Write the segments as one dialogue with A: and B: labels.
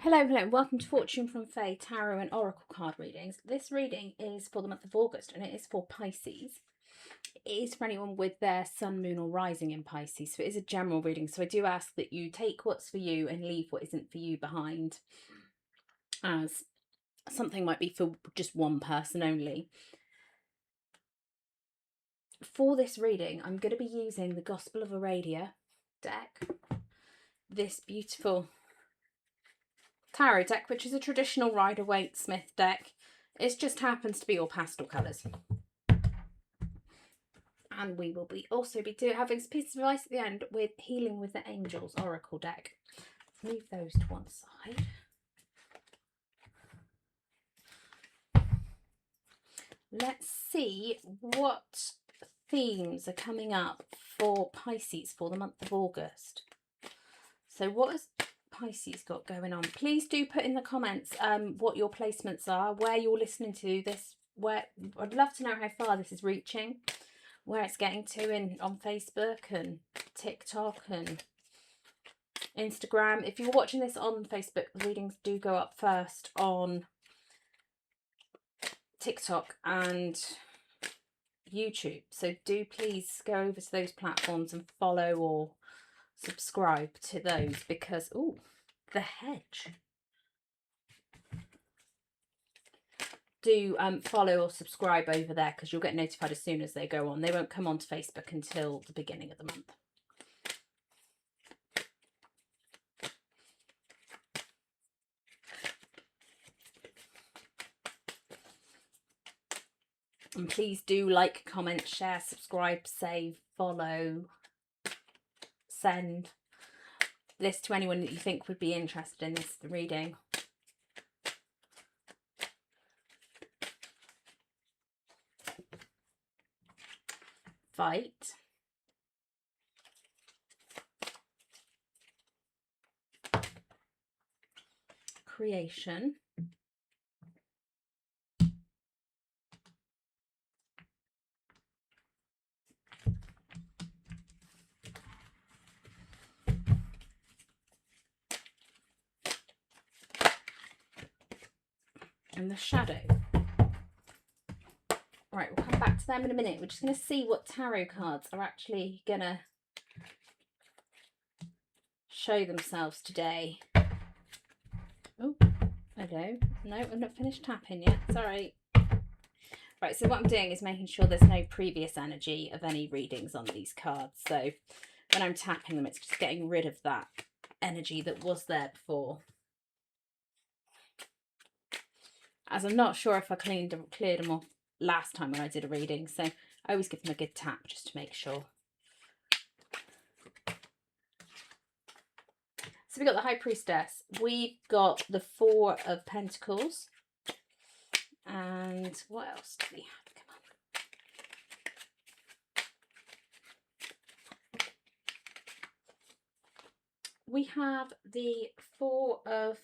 A: Hello, welcome to Fortune from Faye Tarot and Oracle card readings. This reading is for the month of August and it is for Pisces. It is for anyone with their sun, moon or rising in Pisces, so it is a general reading. So I do ask that you take what's for you and leave what isn't for you behind, as something might be for just one person only. For this reading, I'm going to be using the Gospel of Aradia deck, this beautiful tarot deck, which is a traditional Rider-Waite-Smith deck. It just happens to be all pastel colours. And we will also be having some pieces of advice at the end with Healing with the Angels Oracle deck. Move those to one side. Let's see what themes are coming up for Pisces for the month of August. So what has Pisces got going on? Please do put in the comments what your placements are, where you're listening to this, where I'd love to know how far this is reaching, where it's getting to on Facebook and TikTok and Instagram. If you're watching this on Facebook, the readings do go up first on TikTok and YouTube, so do please go over to those platforms and follow or subscribe to those, because the hedge, do follow or subscribe over there, because you'll get notified as soon as they go on. They won't come onto Facebook until the beginning of the month. And please do like, comment, share, subscribe, save, follow, send this to anyone that you think would be interested in this reading. Fight. Creation. And the shadow. Right, we'll come back to them in a minute. We're just going to see what tarot cards are actually going to show themselves today. Oh, hello. No, I've not finished tapping yet. Sorry. Right, so what I'm doing is making sure there's no previous energy of any readings on these cards. So when I'm tapping them, it's just getting rid of that energy that was there before. As I'm not sure if I cleared them off last time when I did a reading, so I always give them a good tap just to make sure. So we've got the High Priestess, we've got the Four of Pentacles, and what else do we have? Come on. We have the Four of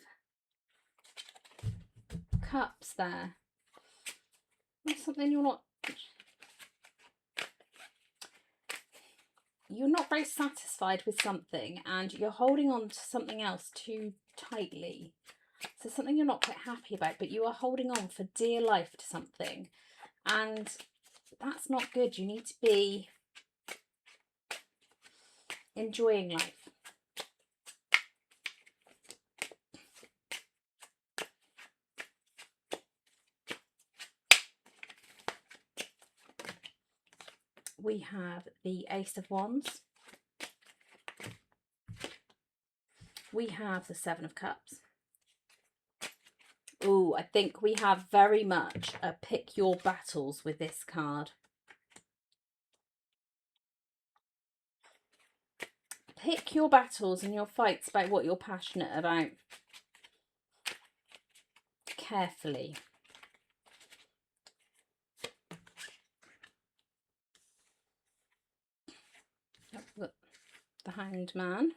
A: Cups there. That's something you're not very satisfied with something, and you're holding on to something else too tightly. So something you're not quite happy about, but you are holding on for dear life to something, and that's not good. You need to be enjoying life. We have the Ace of Wands. We have the Seven of Cups. Oh, I think we have very much a pick your battles with this card. Pick your battles and your fights about what you're passionate about. Carefully. Look, the Hanged Man.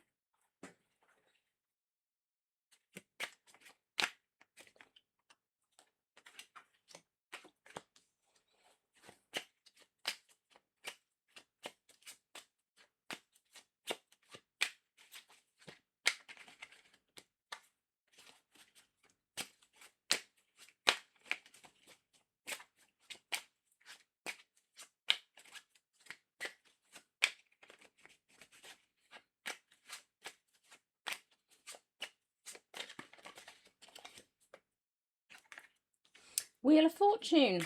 A: Wheel of Fortune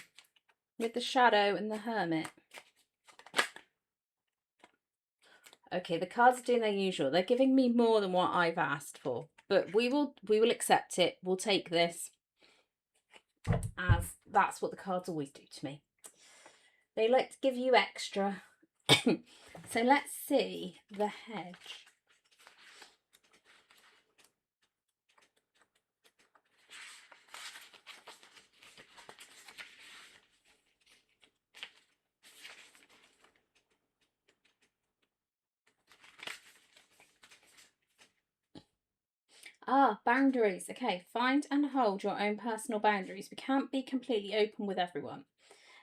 A: with the Shadow and the Hermit. Okay, the cards are doing their usual. They're giving me more than what I've asked for, but we will accept it. We'll take this, as that's what the cards always do to me. They like to give you extra. So let's see the hedge. Boundaries. Okay, find and hold your own personal boundaries. We can't be completely open with everyone.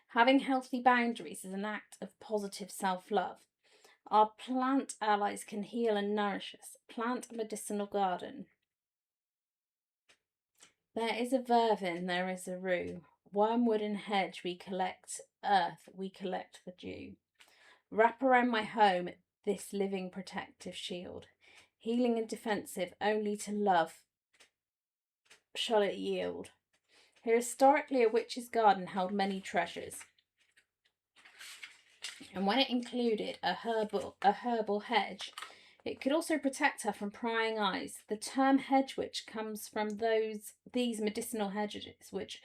A: Having healthy boundaries is an act of positive self-love. Our plant allies can heal and nourish us. Plant a medicinal garden. There is a vervin, there is a rue. Wormwood and hedge, we collect earth, we collect the dew. Wrap around my home this living protective shield. Healing and defensive, only to love shall it yield. Here historically a witch's garden held many treasures. And when it included a herbal hedge, it could also protect her from prying eyes. The term hedge witch comes from these medicinal hedges which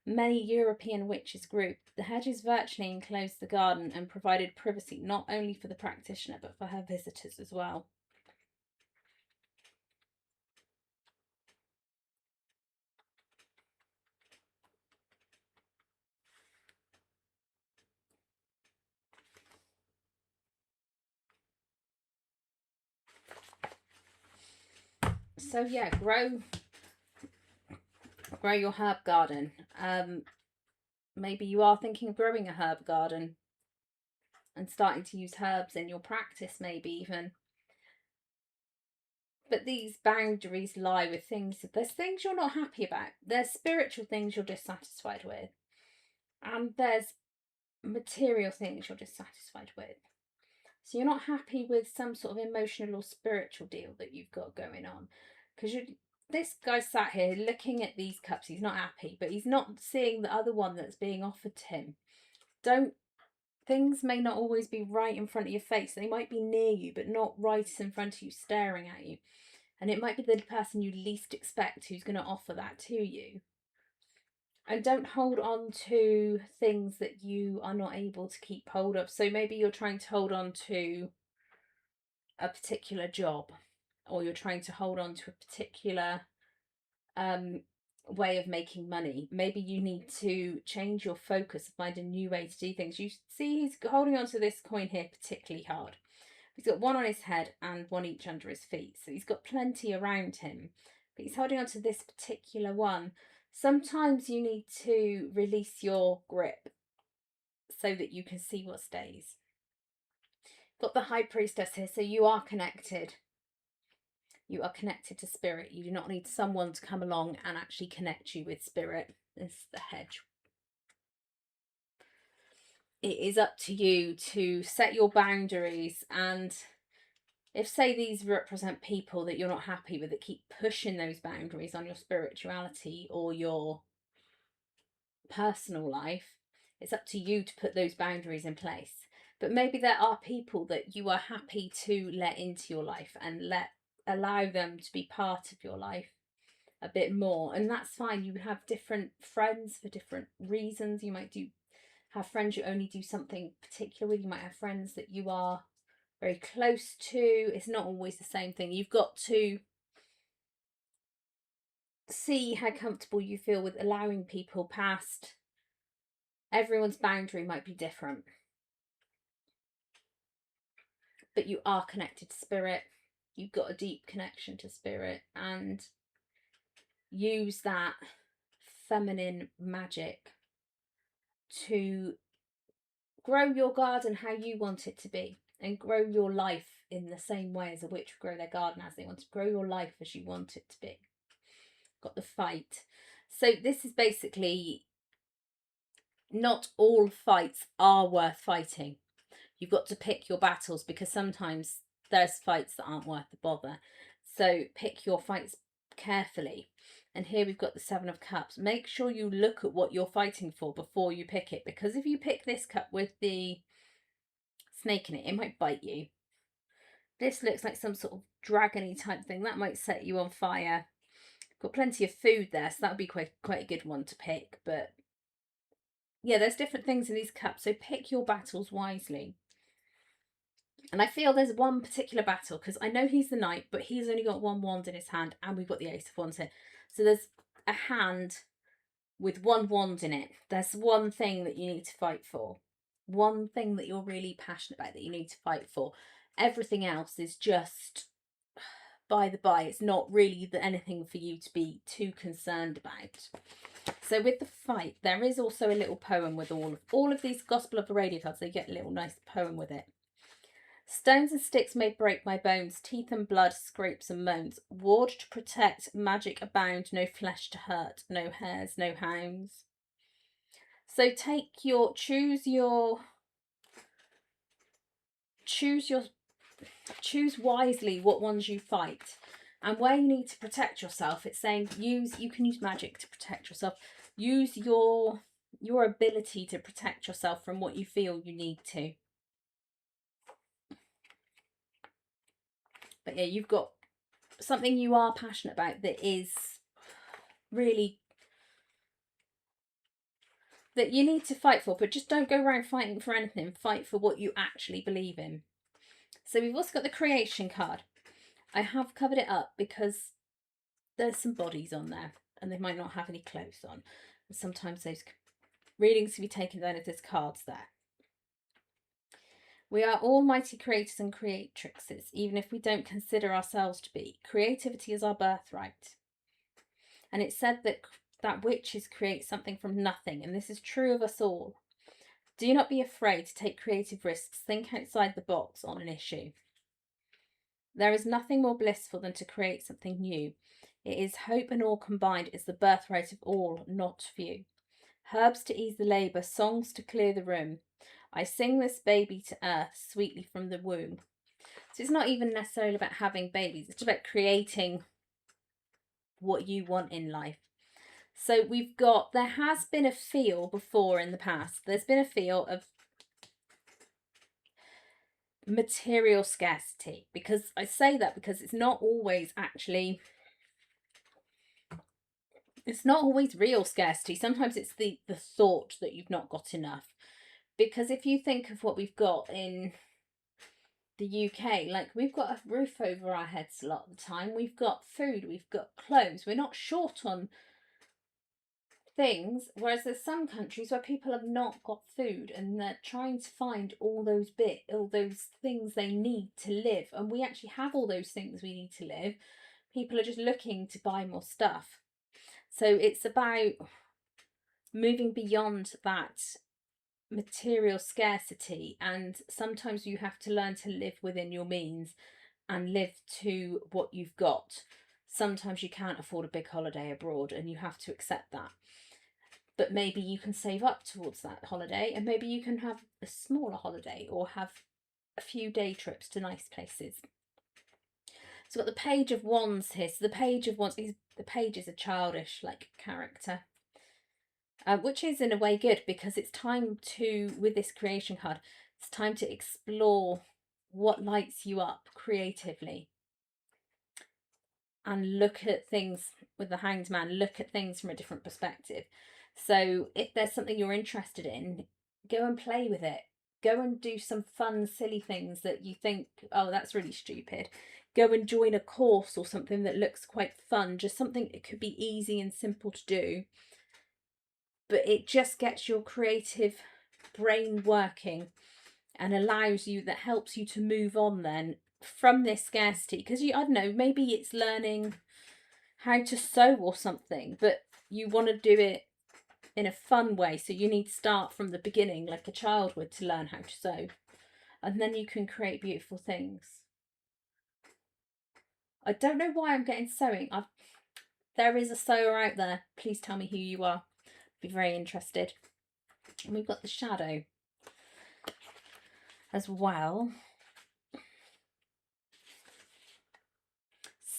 A: many European witches grew. The hedges virtually enclosed the garden and provided privacy not only for the practitioner but for her visitors as well. So yeah, grow your herb garden. Maybe you are thinking of growing a herb garden and starting to use herbs in your practice, maybe even. But these boundaries lie with there's things you're not happy about. There's spiritual things you're dissatisfied with. And there's material things you're dissatisfied with. So you're not happy with some sort of emotional or spiritual deal that you've got going on. Because this guy sat here looking at these cups. He's not happy, but he's not seeing the other one that's being offered to him. Things may not always be right in front of your face. They might be near you, but not right in front of you, staring at you. And it might be the person you least expect who's going to offer that to you. And don't hold on to things that you are not able to keep hold of. So maybe you're trying to hold on to a particular job, or you're trying to hold on to a particular way of making money. Maybe you need to change your focus, find a new way to do things. You see he's holding on to this coin here particularly hard. He's got one on his head and one each under his feet. So he's got plenty around him, but he's holding on to this particular one. Sometimes you need to release your grip so that you can see what stays. Got the High Priestess here, so you are connected. You are connected to spirit. You do not need someone to come along and actually connect you with spirit. This is the hedge. It is up to you to set your boundaries, and if, say, these represent people that you're not happy with, that keep pushing those boundaries on your spirituality or your personal life, it's up to you to put those boundaries in place. But maybe there are people that you are happy to let into your life and allow them to be part of your life a bit more, and that's fine. You have different friends for different reasons. You might have friends you only do something particular with. You might have friends that you are very close to. It's not always the same thing. You've got to see how comfortable you feel with allowing people past. Everyone's boundary might be different, but you are connected to spirit. You've got a deep connection to spirit, and use that feminine magic to grow your garden how you want it to be, and grow your life in the same way as a witch would grow their garden as they want to. Grow your life as you want it to be. Got the fight. So this is basically, not all fights are worth fighting. You've got to pick your battles, because sometimes there's fights that aren't worth the bother. So pick your fights carefully. And here we've got the Seven of Cups. Make sure you look at what you're fighting for before you pick it, because if you pick this cup with the snake in it, it might bite you. This looks like some sort of dragony type thing. That might set you on fire. Got plenty of food there, so that would be quite a good one to pick. But yeah, there's different things in these cups, so pick your battles wisely. And I feel there's one particular battle, because I know he's the knight, but he's only got one wand in his hand, and we've got the Ace of Wands here. So there's a hand with one wand in it. There's one thing that you need to fight for. One thing that you're really passionate about that you need to fight for. Everything else is just by the by. It's not really anything for you to be too concerned about. So with the fight, there is also a little poem with all of these Gospel of Aradia cards. They get a little nice poem with it. Stones and sticks may break my bones, teeth and blood, scrapes and moans. Ward to protect, magic abound, no flesh to hurt, no hares, no hounds. So choose wisely what ones you fight. And where you need to protect yourself, it's saying you can use magic to protect yourself. Use your ability to protect yourself from what you feel you need to. But yeah, you've got something you are passionate about that is really, that you need to fight for, but just don't go around fighting for anything. Fight for what you actually believe in. So we've also got the creation card. I have covered it up because there's some bodies on there and they might not have any clothes on. And sometimes those readings can be taken down if there's cards there. We are almighty creators and creatrixes, even if we don't consider ourselves to be. Creativity is our birthright. And it's said that witches create something from nothing, and this is true of us all. Do not be afraid to take creative risks. Think outside the box on an issue. There is nothing more blissful than to create something new. It is hope and all combined is the birthright of all, not few. Herbs to ease the labour, songs to clear the room. I sing this baby to earth, sweetly from the womb. So it's not even necessarily about having babies. It's about creating what you want in life. So we've got, there has been a feel before in the past. There's been a feel of material scarcity. Because I say that because it's not always actually, it's not always real scarcity. Sometimes it's the thought that you've not got enough. Because if you think of what we've got in the UK, like we've got a roof over our heads a lot of the time. We've got food, we've got clothes. We're not short on things, whereas there's some countries where people have not got food and they're trying to find all those things they need to live. And we actually have all those things we need to live. People are just looking to buy more stuff. So it's about moving beyond that material scarcity, and sometimes you have to learn to live within your means and live to what you've got. Sometimes you can't afford a big holiday abroad and you have to accept that, but maybe you can save up towards that holiday, and maybe you can have a smaller holiday or have a few day trips to nice places. So we've got the Page of Wands here. So the Page of Wands, the Page is a childish like character. Which is in a way good, because it's time to, with this creation card, it's time to explore what lights you up creatively and look at things with the Hanged Man, look at things from a different perspective. So if there's something you're interested in, go and play with it. Go and do some fun, silly things that you think, oh, that's really stupid. Go and join a course or something that looks quite fun, just something that could be easy and simple to do. But it just gets your creative brain working and allows you, that helps you to move on then from this scarcity. Because I don't know, maybe it's learning how to sew or something, but you want to do it in a fun way. So you need to start from the beginning like a child would to learn how to sew. And then you can create beautiful things. I don't know why I'm getting sewing. There is a sewer out there. Please tell me who you are. Be very interested. And we've got the shadow as well.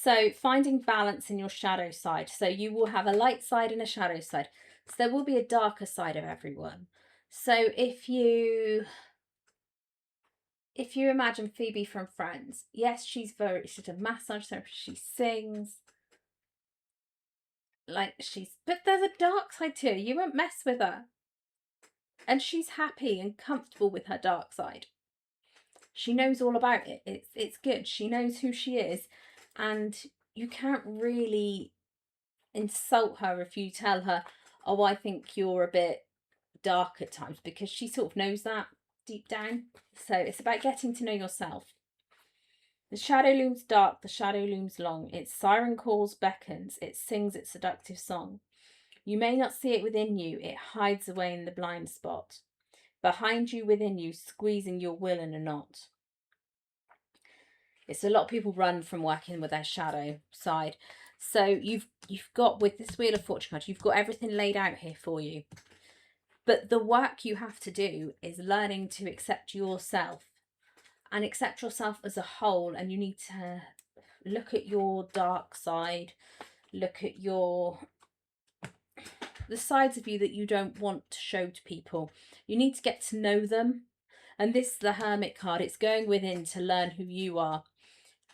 A: So finding balance in your shadow side. So you will have a light side and a shadow side. So there will be a darker side of everyone. So if you imagine Phoebe from Friends, yes, she's a massage therapist, she sings, but there's a dark side too. You won't mess with her. And she's happy and comfortable with her dark side. She knows all about it. It's good. She knows who she is, and you can't really insult her if you tell her, oh, I think you're a bit dark at times, because she sort of knows that deep down. So it's about getting to know yourself. The shadow looms dark, the shadow looms long. Its siren calls, beckons, it sings its seductive song. You may not see it within you, it hides away in the blind spot. Behind you, within you, squeezing your will in a knot. It's a lot of people run from working with their shadow side. So you've got, with this Wheel of Fortune card, you've got everything laid out here for you. But the work you have to do is learning to accept yourself and accept yourself as a whole. And you need to look at your dark side, look at the sides of you that you don't want to show to people. You need to get to know them. And this is the Hermit card. It's going within to learn who you are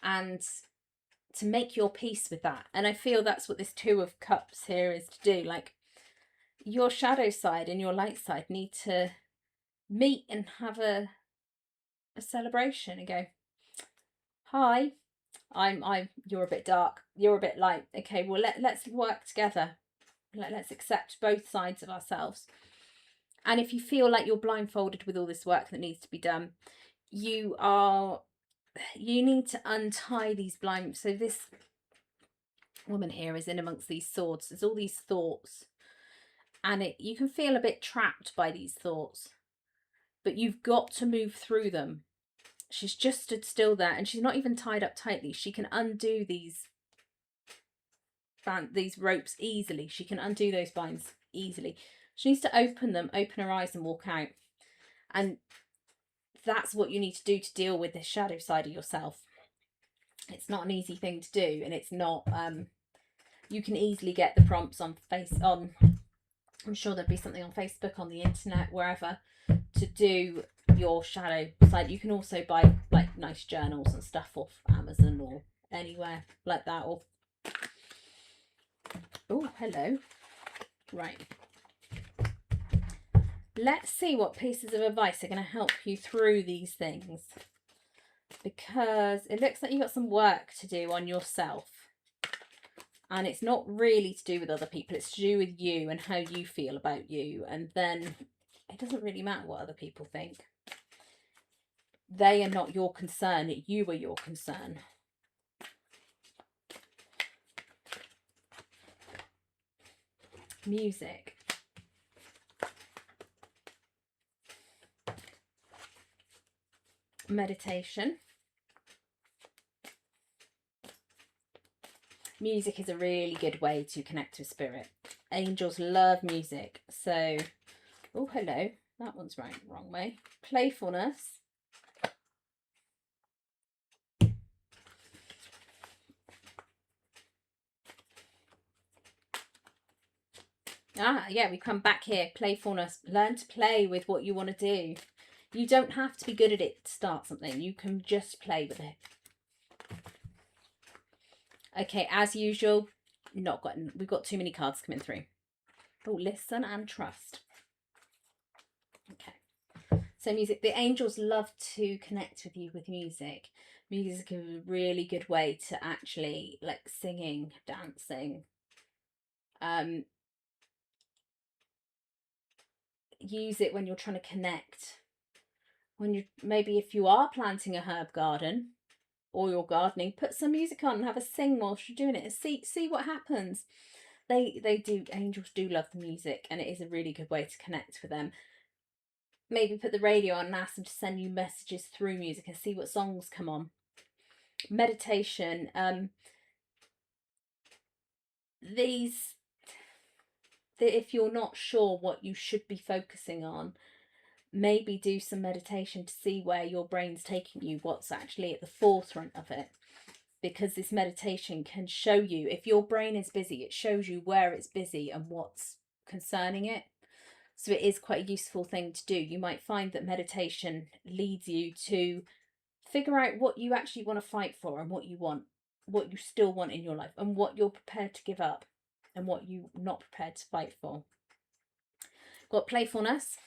A: and to make your peace with that. And I feel that's what this Two of Cups here is to do. Like, your shadow side and your light side need to meet and have a celebration and go, hi, you're a bit dark, you're a bit light. Okay, well, let's work together. Let's accept both sides of ourselves. And if you feel like you're blindfolded with all this work that needs to be done, you need to untie these blind. So this woman here is in amongst these swords. There's all these thoughts, and you can feel a bit trapped by these thoughts, but you've got to move through them. She's just stood still there, and she's not even tied up tightly. She can undo these ropes easily. She can undo those binds easily. She needs to open her eyes and walk out. And that's what you need to do to deal with this shadow side of yourself. It's not an easy thing to do, and it's not, you can easily get the prompts I'm sure there'd be something on Facebook, on the internet, wherever, to do your shadow side. You can also buy like nice journals and stuff off Amazon or anywhere like that. Or oh, hello. Right. Let's see what pieces of advice are going to help you through these things, because it looks like you've got some work to do on yourself. And it's not really to do with other people. It's to do with you and how you feel about you. And then it doesn't really matter what other people think. They are not your concern. You are your concern. Music. Meditation. Music is a really good way to connect with spirit. Angels love music. So, oh, hello. That one's wrong way. Playfulness. Yeah, we come back here. Playfulness. Learn to play with what you want to do. You don't have to be good at it to start something. You can just play with it. Okay, as usual, we've got too many cards coming through. Oh, listen and trust. Okay. So music, the angels love to connect with you with music. Music is a really good way to actually, like, singing, dancing. Use it when you're trying to connect. Maybe if you are planting a herb garden or you're gardening, put some music on and have a sing whilst you're doing it and see what happens. Angels do love the music, and it is a really good way to connect with them. Maybe put the radio on and ask them to send you messages through music and see what songs come on. Meditation. If you're not sure what you should be focusing on, maybe do some meditation to see where your brain's taking you, what's actually at the forefront of it. because this meditation can show you, if your brain is busy, it shows you where it's busy and what's concerning it. So it is quite a useful thing to do. You might find that meditation leads you to figure out what you actually want to fight for and what you want, what you still want in your life, and what you're prepared to give up and what you're not prepared to fight for. Got playfulness.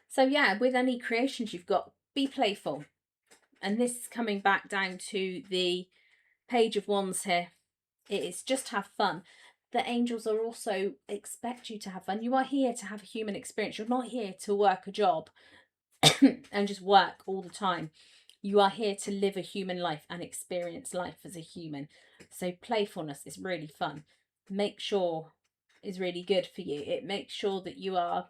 A: So yeah, with any creations you've got, be playful. And this is coming back down to the Page of Wands here. It is just have fun. The angels are also expect you to have fun. You are here to have a human experience. You're not here to work a job and just work all the time. You are here to live a human life and experience life as a human. So playfulness is really fun. Make sure is really good for you. It makes sure that you are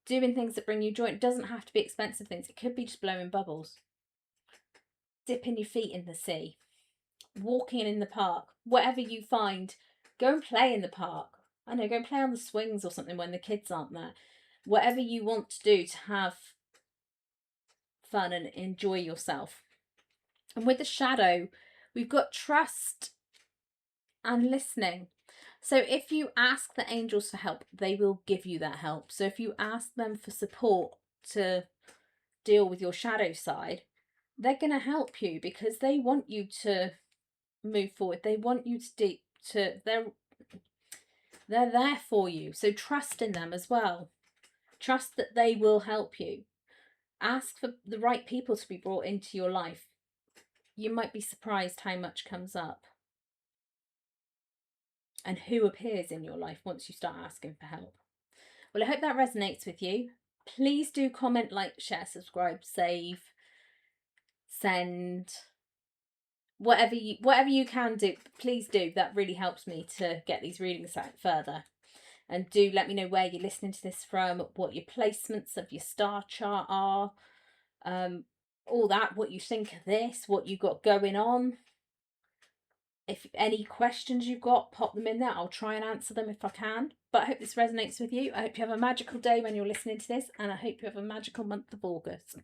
A: doing things that bring you joy. It doesn't have to be expensive things. It could be just blowing bubbles, dipping your feet in the sea, walking in the park, whatever you find. Go and play in the park. I know, go and play on the swings or something when the kids aren't there. Whatever you want to do to have fun and enjoy yourself. And with the shadow, we've got trust and listening. So if you ask the angels for help, they will give you that help. So if you ask them for support to deal with your shadow side, they're going to help you because they want you to move forward. They want you to they're there for you. So trust in them as well. Trust that they will help you. Ask for the right people to be brought into your life. You might be surprised how much comes up and who appears in your life once you start asking for help. Well, I hope that resonates with you. Please do comment, like, share, subscribe, save, send, whatever you can do. Please do. That really helps me to get these readings out further. And do let me know where you're listening to this from, what your placements of your star chart are, all that, what you think of this, what you got going on. If any questions you've got, pop them in there. I'll try and answer them if I can. But I hope this resonates with you. I hope you have a magical day when you're listening to this, and I hope you have a magical month of August.